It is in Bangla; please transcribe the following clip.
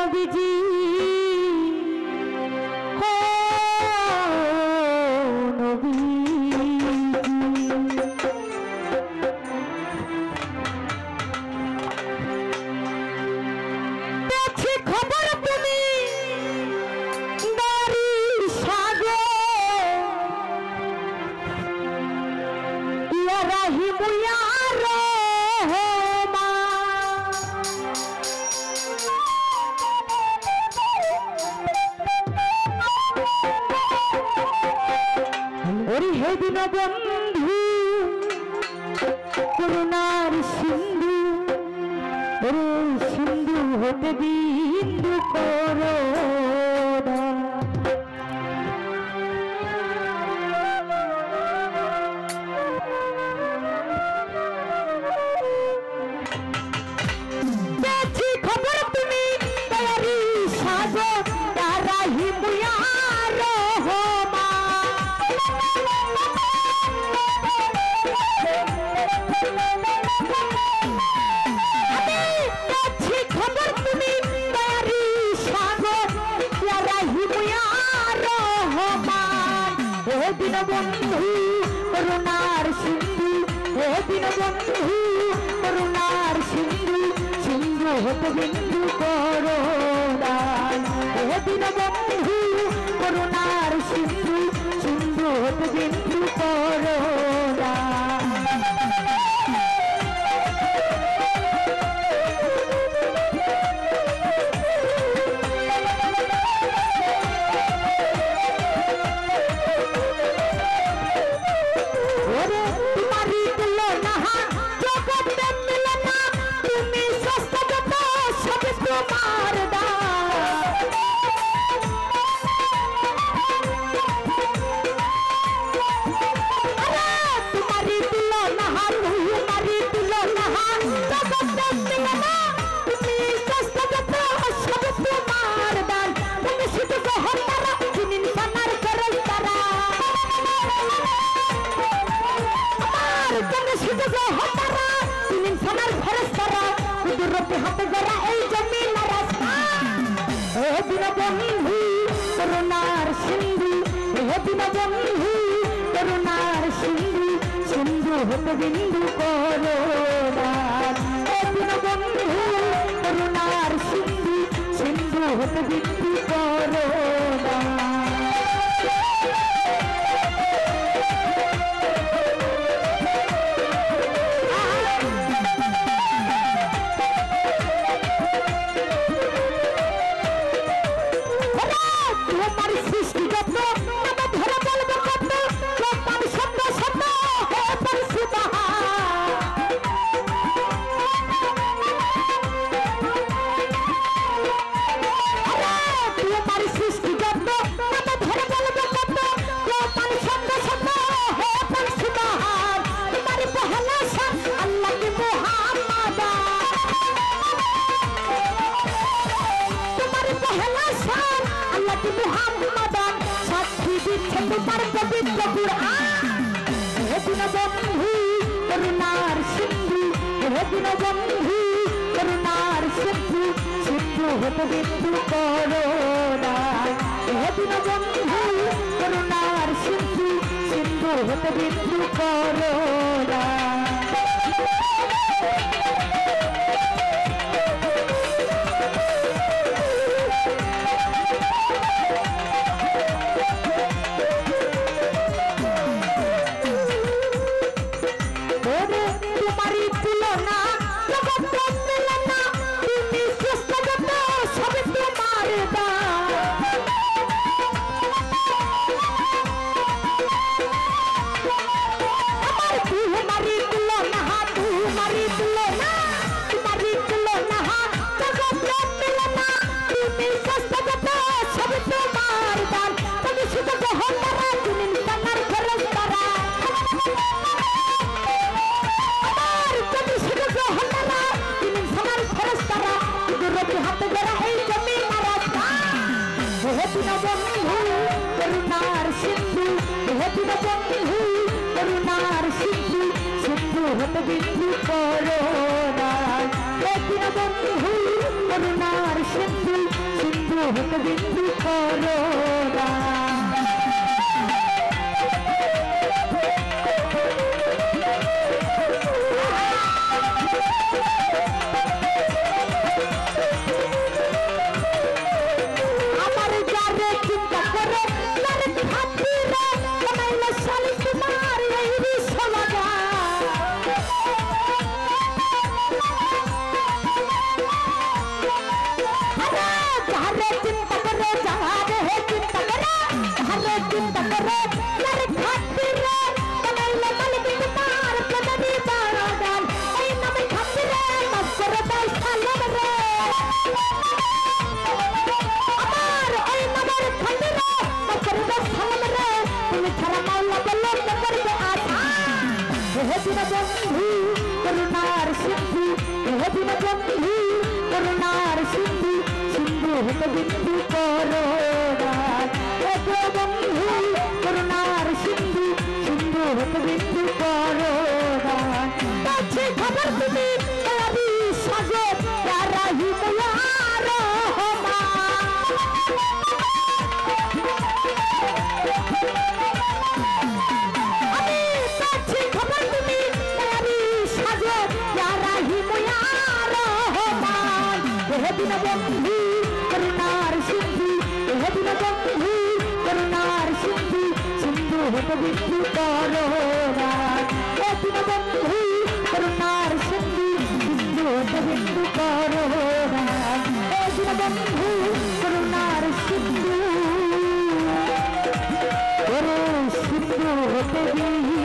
নবীজি ও নবীজি খবর তুমি দারি সাগর ইয়া রাহিম ইয়া হে দীনবন্ধু করুণার সিন্ধু ওরে সিন্ধু হতে বিন্দু করো খবর তুমি দয়ারি সাগর রাহিম ইয়া দীনবন্ধু করুণার সিন্ধু হে দীনবন্ধু করুণার সিন্ধু সিন্ধু হতে বিন্দু করো হে দীনবন্ধু করুণার সিন্ধু সিন্ধু হতে বিন্দু করো দীনবন্ধু করুণার সিন্ধু হে দীনবন্ধু করুণার সিন্ধু সিন্ধু হতে বিন্দু করো হে দীনবন্ধু করুণার সিন্ধু সিন্ধু হতে বিন্দু করো দীনবন্ধু করুণার সিন্ধু হে দীনবন্ধু করুণার সিন্ধু সিন্ধু হতে বিন্দু করো হে দীনবন্ধু করুণার সিন্ধু সিন্ধু হতে বিন্দু করো বিন্দু করো না, দীনবন্ধু করুণার সিন্ধু সিন্ধু হতে বিন্দু করোনা আমার যারে চিন্তা করে তার খাতিরে বানাইলে শালি তোমার এই বিশ্বলাগা যারে চিন্তা করে যারে চিন্তা করে তার খাতিরে বানাইলে মালিক তোমার প্রদানি বাগান এই নামে খাতিরে মাসর দাই সালাম রে আমার ওই নামের খাতিরে মাসর দাই সালাম রে তুমি ছাড়া মাওলা বললে করবে আশা হে দিন বন্ধু করুণার সিন্ধু হে দিন বন্ধু করুণার সিন্ধু সিন্ধু হতে বিন্দু করোনা হে বন্ধু করুণার সিন্ধু সিন্ধু হতে বিন্দু করোনা কাছে খবর তুমি আবি সাজে রাহি মায়ার আমি কাছে খবর তুমি আবি সাজে রাহি মায়ার হে দিন বন্ধু করুণার সিন্ধু হে দিন বন্ধু করুণার সিন্ধু সিন্ধু হতে বিন্দু করোনা হে দিন বন্ধু করুণার সিন্ধু সিন্ধু হতে বিন্দু করোনা হে দিন বন্ধু করুণার সিন্ধু সিন্ধু হতে বিন্দু